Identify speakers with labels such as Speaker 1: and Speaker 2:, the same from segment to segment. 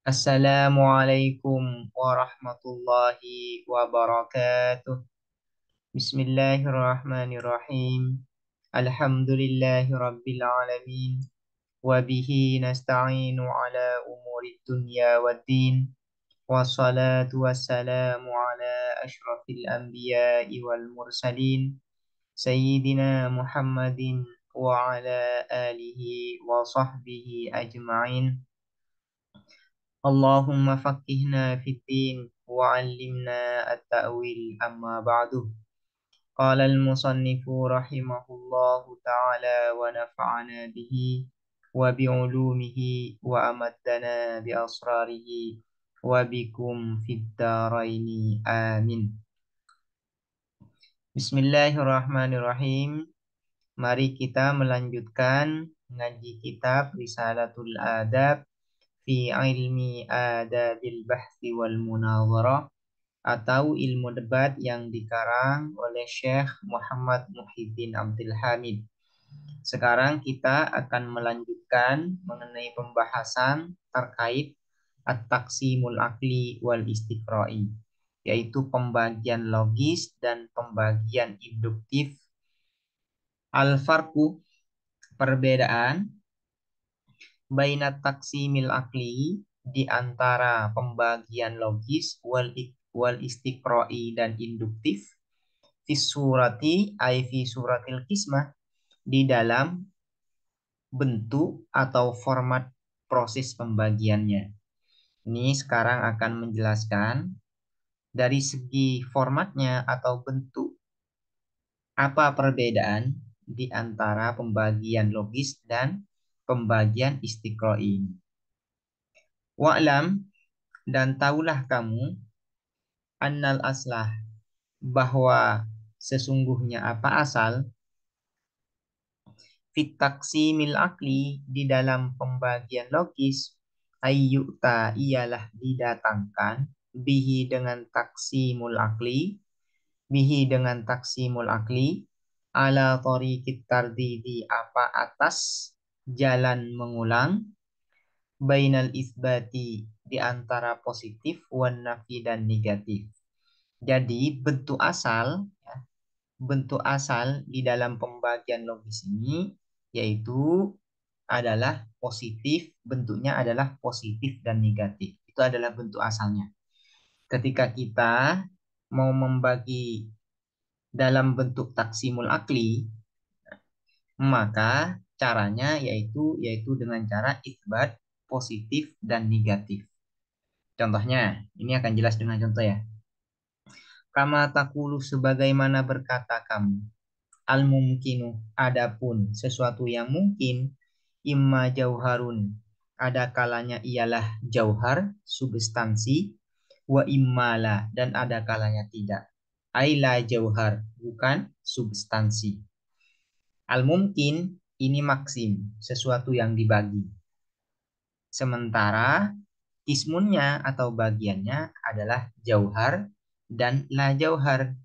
Speaker 1: Assalamualaikum warahmatullahi wabarakatuh. Bismillahirrahmanirrahim. Alhamdulillahi rabbil alamin. Wabihi nasta'inu ala umuri dunya waddin. Wassalatu wassalamu ala ashrafil anbiya'i wal mursalin. Sayyidina Muhammadin wa ala alihi wa sahbihi ajma'in. Allahumma faqihna fid din wa 'allimna at-ta'wil amma ba'du. Qala al-musannifu rahimahullahu ta'ala wa nafa'ana bihi wa bi'ulumihi wa amaddana bi asrarihi wa bikum fid daraini amin. Bismillahirrahmanirrahim. Mari kita melanjutkan ngaji kitab Risalatul Adab fi ilmi adabil bahthi wal munazarah atau ilmu debat yang dikarang oleh Syekh Muhammad Muhyiddin Abdul Hamid. Sekarang kita akan melanjutkan mengenai pembahasan terkait at-taqsimul akli wal istiqra'i, yaitu pembagian logis dan pembagian induktif. Al-farqu, perbedaan bainat taksimil akli, di antara pembagian logis wal istiqra'i dan induktif, fi surati ay fi suratil kismah, di dalam bentuk atau format proses pembagiannya. Ini sekarang akan menjelaskan dari segi formatnya atau bentuk apa perbedaan di antara pembagian logis dan pembagian istiqra'i ini. Wa'lam, dan taulah kamu, annal aslah, bahwa sesungguhnya apa asal, fit taksimil akli, di dalam pembagian logis, ayyuta, ialah didatangkan, bihi dengan taksimul akli, bihi dengan taksimul akli, ala tariqit tardidi, apa atas jalan mengulang, bainal isbati, di antara positif, wan nafi, dan negatif. Jadi bentuk asal di dalam pembagian logis ini yaitu adalah positif, bentuknya adalah positif dan negatif. Itu adalah bentuk asalnya. Ketika kita mau membagi dalam bentuk taksimul akli, maka caranya yaitu dengan cara isbat positif dan negatif. Contohnya, ini akan jelas dengan contoh ya. Kama takulu, sebagaimana berkata kamu. Al mumkinu, adapun sesuatu yang mungkin, imma jauharun, ada kalanya ialah jauhar, substansi, wa immala, dan ada kalanya tidak. Aila jauhar, bukan substansi. Al mungkin, ini maksim, sesuatu yang dibagi. Sementara ismunnya atau bagiannya adalah jauhar dan la jauhar.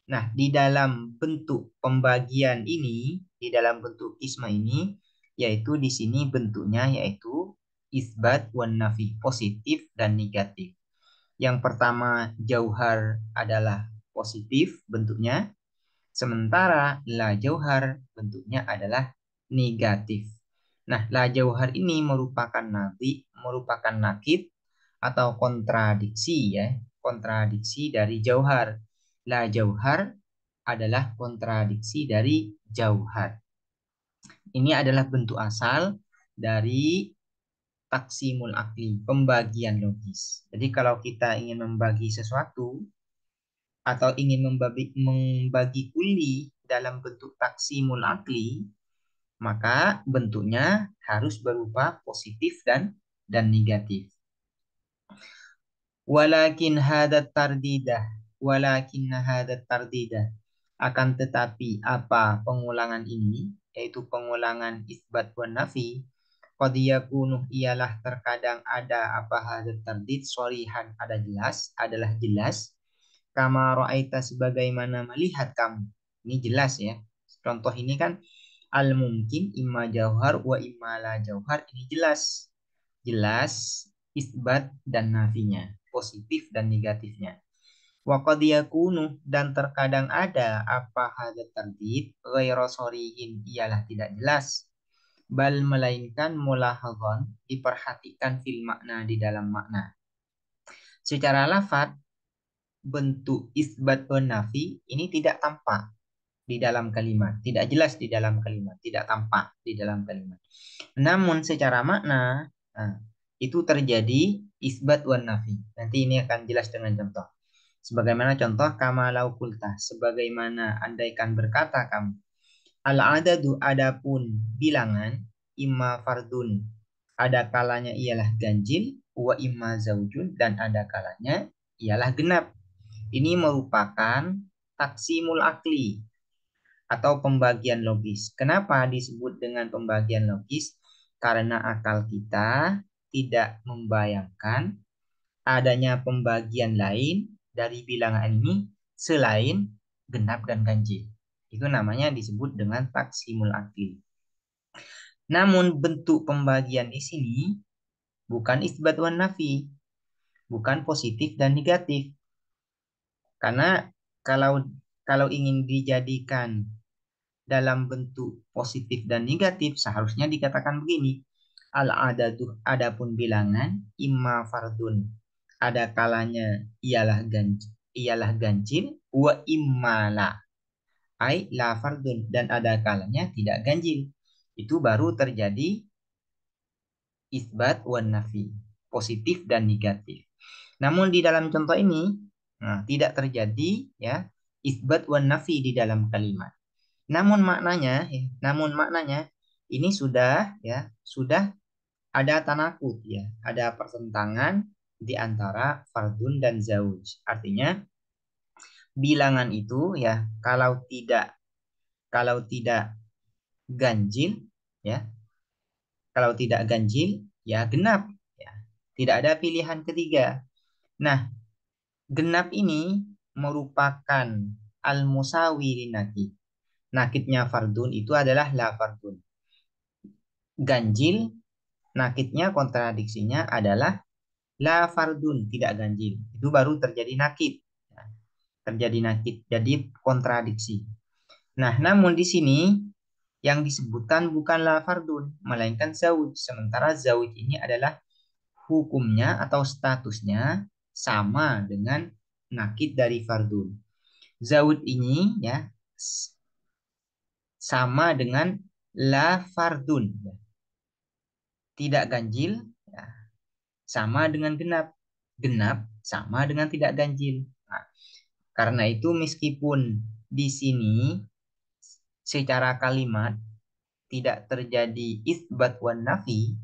Speaker 1: Nah, di dalam bentuk pembagian ini, di dalam bentuk isma ini, yaitu di sini bentuknya yaitu isbat wan nafi, positif dan negatif. Yang pertama, jauhar adalah positif bentuknya, sementara la jauhar bentuknya adalah negatif. Nah, la jauhar ini merupakan nakid atau kontradiksi ya, kontradiksi dari jauhar. La jauhar adalah kontradiksi dari jauhar. Ini adalah bentuk asal dari taksimul akli, pembagian logis. Jadi kalau kita ingin membagi sesuatu atau ingin membagi kuli dalam bentuk taksimul akli, maka bentuknya harus berupa positif dan negatif. Walakin hadat tardidah, akan tetapi apa pengulangan ini, yaitu pengulangan isbat wan nafi, qad yakunu, ialah terkadang ada apa hadat tardid shorihan, adalah jelas, kama ra'aita, sebagaimana melihat kamu. Ini jelas ya. Contoh ini kan al mungkin imma jauhar wa imma la jauhar, ini jelas. Jelas isbat dan nafinya, positif dan negatifnya. Wa qad yakunu dan terkadang ada apa hadza tardid ghairu shorihin ialah tidak jelas bal melainkan mulahadzon diperhatikan fil makna di dalam makna. Secara lafaz bentuk isbat wa nafi ini tidak tampak di dalam kalimat, tidak jelas di dalam kalimat, tidak tampak di dalam kalimat. Namun secara makna, nah, itu terjadi isbat wan nafi. Nanti ini akan jelas dengan contoh. Sebagaimana contoh kama lau kulta, sebagaimana andaikan berkata kamu. Al-adadu adapun bilangan imma fardun. Ada kalanya ialah ganjil, wa imma zaujun dan ada kalanya ialah genap. Ini merupakan taksimul akli atau pembagian logis. Kenapa disebut dengan pembagian logis? Karena akal kita tidak membayangkan adanya pembagian lain dari bilangan ini selain genap dan ganjil. Itu namanya disebut dengan taksimul akli. Namun bentuk pembagian di sini bukan isbat wan nafi, bukan positif dan negatif. Karena kalau kalau ingin dijadikan dalam bentuk positif dan negatif seharusnya dikatakan begini. Al-adadu adapun bilangan imma fardun. Ada kalanya ialah ganjil wa imma la. Ai la fardun dan ada kalanya tidak ganjil. Itu baru terjadi isbat wan nafi, positif dan negatif. Namun di dalam contoh ini tidak terjadi ya isbat wan nafi di dalam kalimat. Namun maknanya ini sudah ada tanakut ya, ada pertentangan di antara fardun dan zauj. Artinya bilangan itu ya kalau tidak ganjil ya, kalau tidak ganjil ya genap ya. Tidak ada pilihan ketiga. Nah, genap ini merupakan al-musawi linakid. Nakidnya fardun itu adalah la fardun. Ganjil, nakidnya kontradiksinya adalah la fardun, tidak ganjil. Itu baru terjadi nakid. Terjadi nakid, jadi kontradiksi. Nah, namun di sini yang disebutkan bukanlah fardun, melainkan zauj. Sementara zauj ini adalah hukumnya atau statusnya sama dengan nakid dari fardun. Zauj ini ya sama dengan la fardun, tidak ganjil ya, sama dengan genap. Genap sama dengan tidak ganjil. Nah, karena itu meskipun di sini secara kalimat tidak terjadi isbat wan nafi,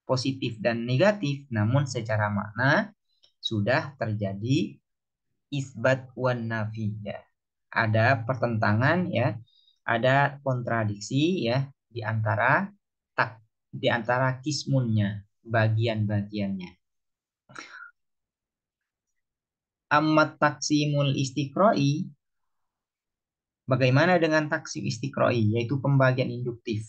Speaker 1: positif dan negatif, namun secara makna sudah terjadi isbat wan nafi ya. Ada pertentangan ya, ada kontradiksi ya di antara kismunnya, bagian-bagiannya. Amat taksimul istiqroi, bagaimana dengan taksim istiqroi, yaitu pembagian induktif.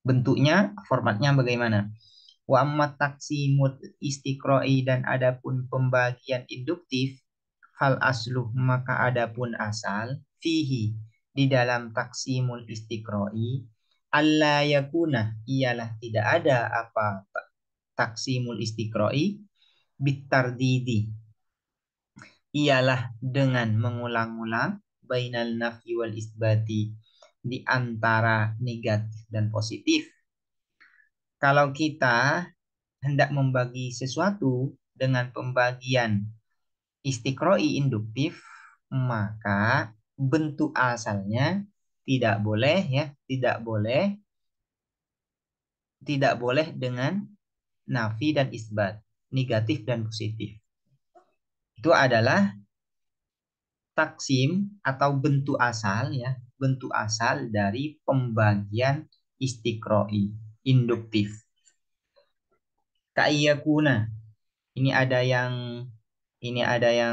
Speaker 1: Bentuknya, formatnya bagaimana? Wa amma taksimul istiqroi dan adapun pembagian induktif, fal aslu maka adapun asal, fihi di dalam taksimul istiqroi, alla yakuna ialah tidak ada apa taksimul istiqroi bitardidi ialah dengan mengulang-ulang bainal nafi wal isbati di antara negatif dan positif. Kalau kita hendak membagi sesuatu dengan pembagian istiqroi induktif, maka bentuk asalnya tidak boleh ya, tidak boleh dengan nafi dan isbat, negatif dan positif. Itu adalah taksim atau bentuk asal ya, bentuk asal dari pembagian istiqroi induktif. Kaiyakuna. Ini ada yang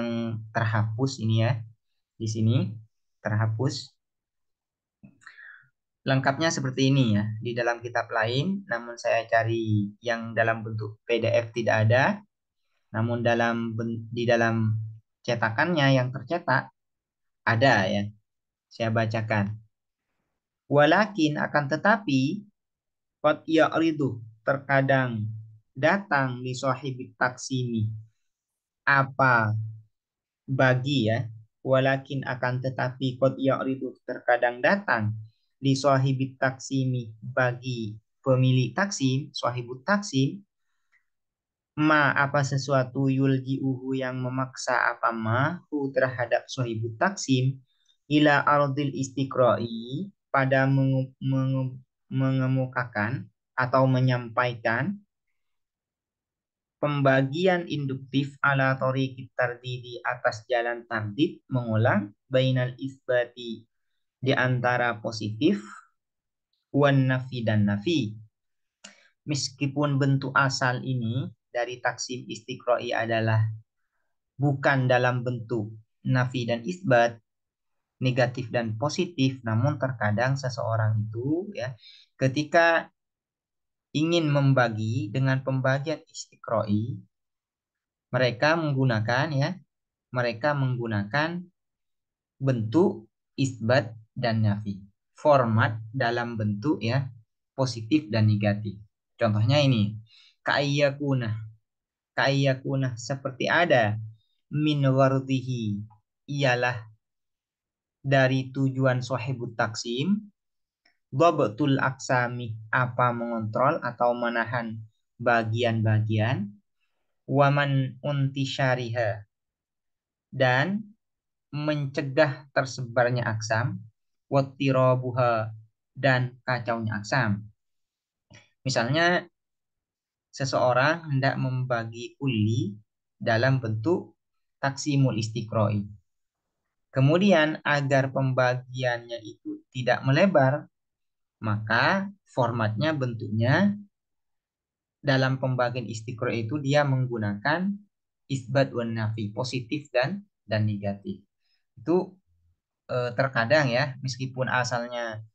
Speaker 1: terhapus ini ya. Di sini terhapus. Lengkapnya seperti ini ya. Di dalam kitab lain, namun saya cari yang dalam bentuk PDF tidak ada. Namun di dalam cetakannya yang tercetak ada ya. Saya bacakan. Walakin akan tetapi qad ya'ridu terkadang datang li sahibit taksimi apa bagi ya. Walakin akan tetapi qad ya'ridu terkadang datang li sahibit taksimi bagi pemilik taksim, sahibut taksim apa sesuatu yulji'uhu yang memaksa apa hu terhadap sahibut taksim ila ardil istiqra'i pada mengemukakan atau menyampaikan pembagian induktif ala thoriqit tardidi atas jalan tardid mengulang bainal isbati di antara positif wan nafi dan nafi. Meskipun bentuk asal ini dari taksim istiqra'i adalah bukan dalam bentuk nafi dan isbat, negatif dan positif, namun terkadang seseorang itu ya ketika ingin membagi dengan pembagian istiqra'i, mereka menggunakan bentuk isbat dan nafi. Format dalam bentuk ya positif dan negatif. Contohnya ini, ka'ayyakunah. Ka'ayyakunah seperti ada min wardihi ialah dari tujuan sahibut taksim dhabtul aksami apa mengontrol atau menahan bagian-bagian waman untisyariha dan mencegah tersebarnya aksam wattirabuha dan kacaunya aksam. Misalnya seseorang hendak membagi kuli dalam bentuk taksimul istiqroi. Kemudian agar pembagiannya itu tidak melebar, maka formatnya bentuknya dalam pembagian istiqro itu dia menggunakan isbat wan nafi, positif dan negatif. Itu terkadang ya, meskipun asalnya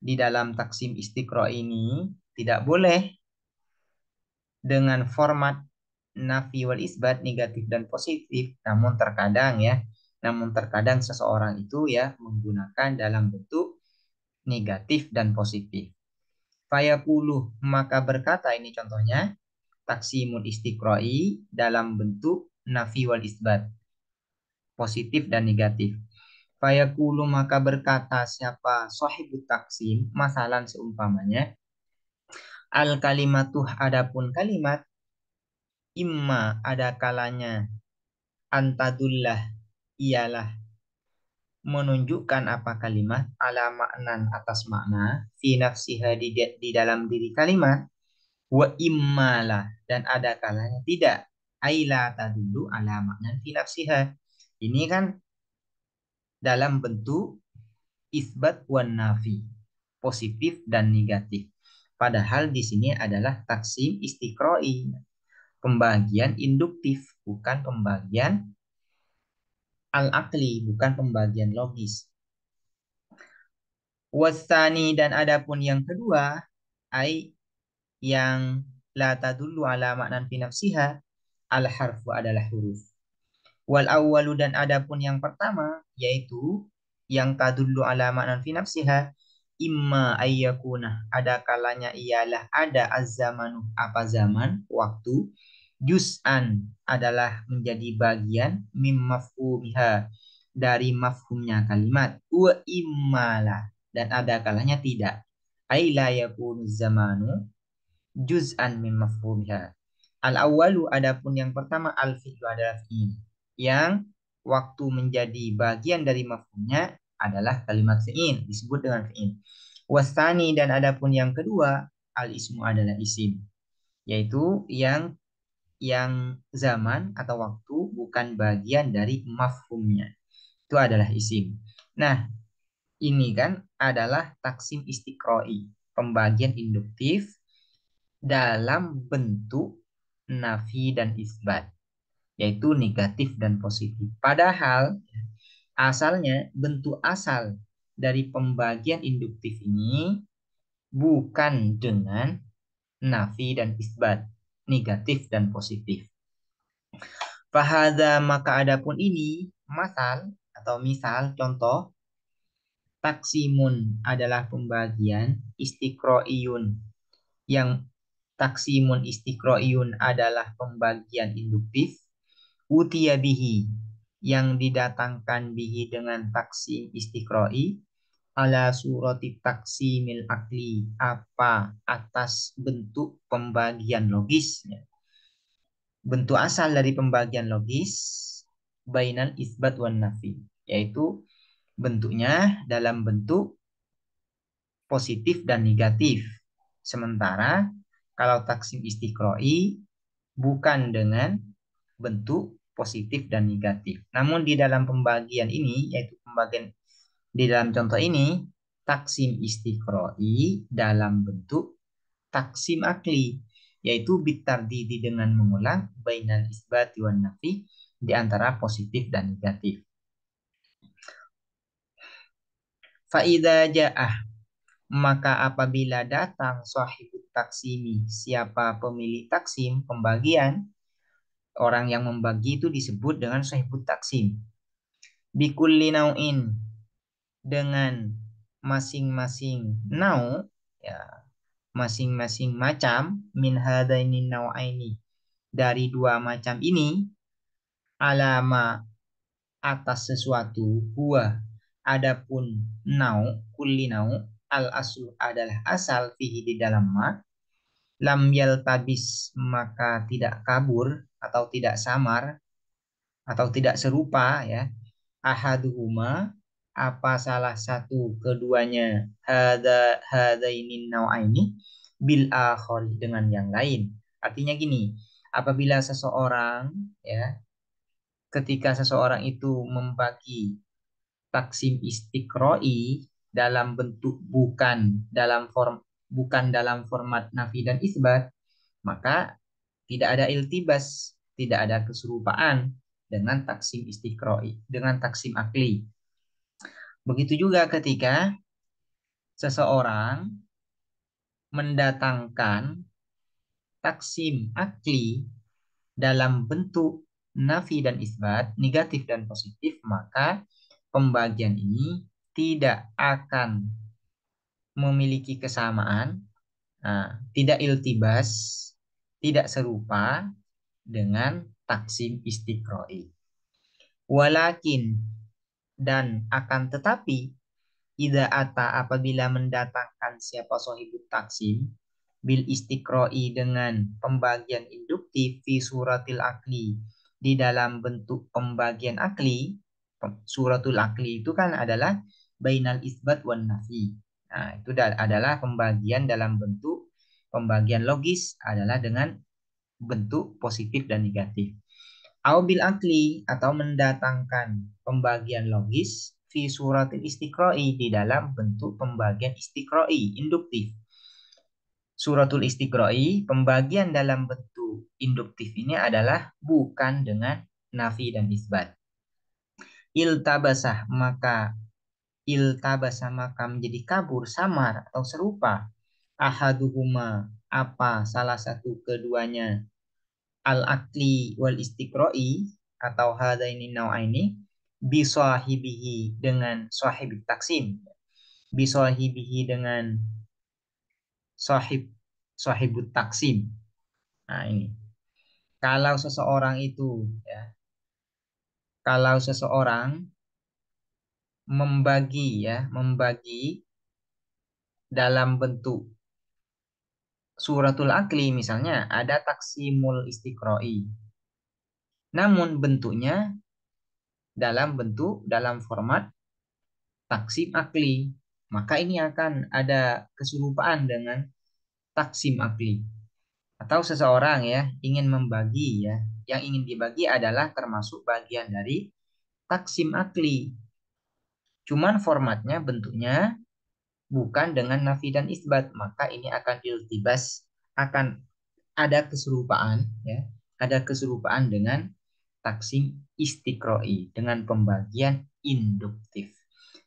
Speaker 1: di dalam taksim istiqro ini tidak boleh dengan format nafi wal isbat negatif dan positif, namun terkadang seseorang itu ya menggunakan dalam bentuk negatif dan positif. Fayaqulu maka berkata ini contohnya taksimul istiqra'i dalam bentuk nafi wal isbat, positif dan negatif. Fayaqulu maka berkata siapa sahibut taksim, masalan seumpamanya al kalimatuh adapun kalimat imma ada kalanya antadullah ialah menunjukkan apa kalimat ala maknan atas makna fi nafsiha di dalam diri kalimat wa immalah dan ada kalanya tidak aila tadullu ala maknan fi nafsiha. Ini kan dalam bentuk isbat wan nafi, positif dan negatif. Padahal di sini adalah taksim istiqroi, pembagian induktif, bukan pembagian al-aqli, bukan pembagian logis. Wasani dan adapun yang kedua, ai yang la tadullu ala maknan fi nafsiha, al harfu adalah huruf. Wal awwalu dan adapun yang pertama yaitu yang tadullu ala maknan fi nafsiha imma ayyakuna ada kalanya ialah ada az-zamanu apa zaman waktu juz'an adalah menjadi bagian mim mafhumiha dari mafhumnya kalimat wa immalah dan ada kalanya tidak ai la yakunu zamanu juz'an min mafhumiha. Al-awwalu adapun yang pertama al-fi'lu adalah fi'il. Yang waktu menjadi bagian dari mafhumnya adalah kalimat fi'il, disebut dengan fi'il. Wasani dan adapun yang kedua al-ismu adalah isim, yaitu yang zaman atau waktu bukan bagian dari mafhumnya. Itu adalah isim. Nah, ini kan adalah taksim istiqroi, pembagian induktif dalam bentuk nafi dan isbat, yaitu negatif dan positif. Padahal asalnya bentuk asal dari pembagian induktif ini bukan dengan nafi dan isbat, negatif dan positif. Fahada maka adapun ini, masal atau misal contoh, taksimun adalah pembagian istiqro'iyun yang taksimun istiqro'iyun adalah pembagian induktif, utiya bihi yang didatangkan bihi dengan taksim istiqro'i ala surati taksimil akli apa atas bentuk pembagian logisnya. Bentuk asal dari pembagian logis bainal isbat wan nafi, yaitu bentuknya dalam bentuk positif dan negatif. Sementara kalau taksim istiqroi bukan dengan bentuk positif dan negatif. Namun di dalam pembagian ini, yaitu pembagian di dalam contoh ini, taksim istiqroi dalam bentuk taksim akli, yaitu bitardidi dengan mengulang bainal isbati wan nafi di antara positif dan negatif. Faida ja'ah maka apabila datang sahibut taksimi, siapa pemilik taksim, pembagian, orang yang membagi itu disebut dengan sahibut taksim. Bikulli nau'in dengan masing-masing nau, ya, masing-masing macam min hadaini nau'aini dari dua macam ini alama atas sesuatu huwa adapun nau kulli nau al aslu adalah asal fihi di dalam ma lam yaltabis maka tidak kabur atau tidak samar atau tidak serupa ya ahaduhuma apa salah satu keduanya hadaini nau'aini bil akhari dengan yang lain. Artinya gini, apabila seseorang ya ketika seseorang itu membagi taksim istiqroi dalam bentuk bukan dalam format nafi dan isbat, maka tidak ada iltibas, tidak ada keserupaan dengan taksim istiqroi, dengan taksim akli. Begitu juga ketika seseorang mendatangkan taksim akli dalam bentuk nafi dan isbat, negatif dan positif, maka pembagian ini tidak akan memiliki kesamaan, tidak iltibas, tidak serupa dengan taksim istiqroi. Walakin dan akan tetapi ida ata apabila mendatangkan siapa sohibut taksim bil istiqroi dengan pembagian induktif fi suratil akli di dalam bentuk pembagian akli. Suratul akli itu kan adalah bainal isbat wan nafi. Nah, itu adalah pembagian dalam bentuk pembagian logis adalah dengan bentuk positif dan negatif. Aubil akli atau mendatangkan pembagian logis fi suratil istiqroi di dalam bentuk pembagian istiqroi induktif. Suratul istiqroi pembagian dalam bentuk induktif ini adalah bukan dengan nafi dan isbat. Iltabasah maka menjadi kabur samar atau serupa ahaduhuma apa salah satu keduanya al-akli wal istiqroi atau hadaini nau'aini bisahibihi dengan sahib taksim, bisahibihi dengan sahib sahibut taksim. Nah ini kalau seseorang itu ya kalau seseorang membagi dalam bentuk suratul akli misalnya ada taksimul istiqroi namun bentuknya dalam format taksim akli, maka ini akan ada keserupaan dengan taksim akli. Atau seseorang ya ingin membagi ya, yang ingin dibagi adalah termasuk bagian dari taksim akli. Cuman formatnya bentuknya bukan dengan nafi dan isbat, maka ini akan iltibas, akan ada keserupaan ya, ada keserupaan dengan taksim istiqroi dengan pembagian induktif.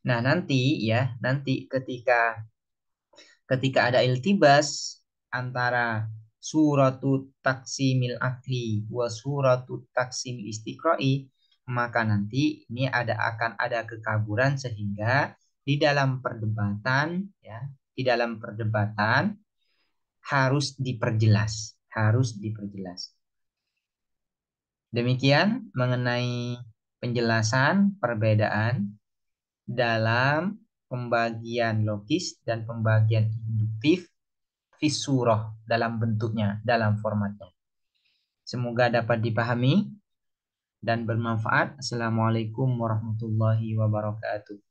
Speaker 1: Nah, nanti ketika ada iltibas antara suratu taksimil akli wa suratu taksimil istiqra'i, maka nanti ini akan ada kekaburan sehingga di dalam perdebatan ya, di dalam perdebatan harus diperjelas. Demikian mengenai penjelasan perbedaan dalam pembagian logis dan pembagian induktif fisurah dalam bentuknya, dalam formatnya. Semoga dapat dipahami dan bermanfaat. Assalamualaikum warahmatullahi wabarakatuh.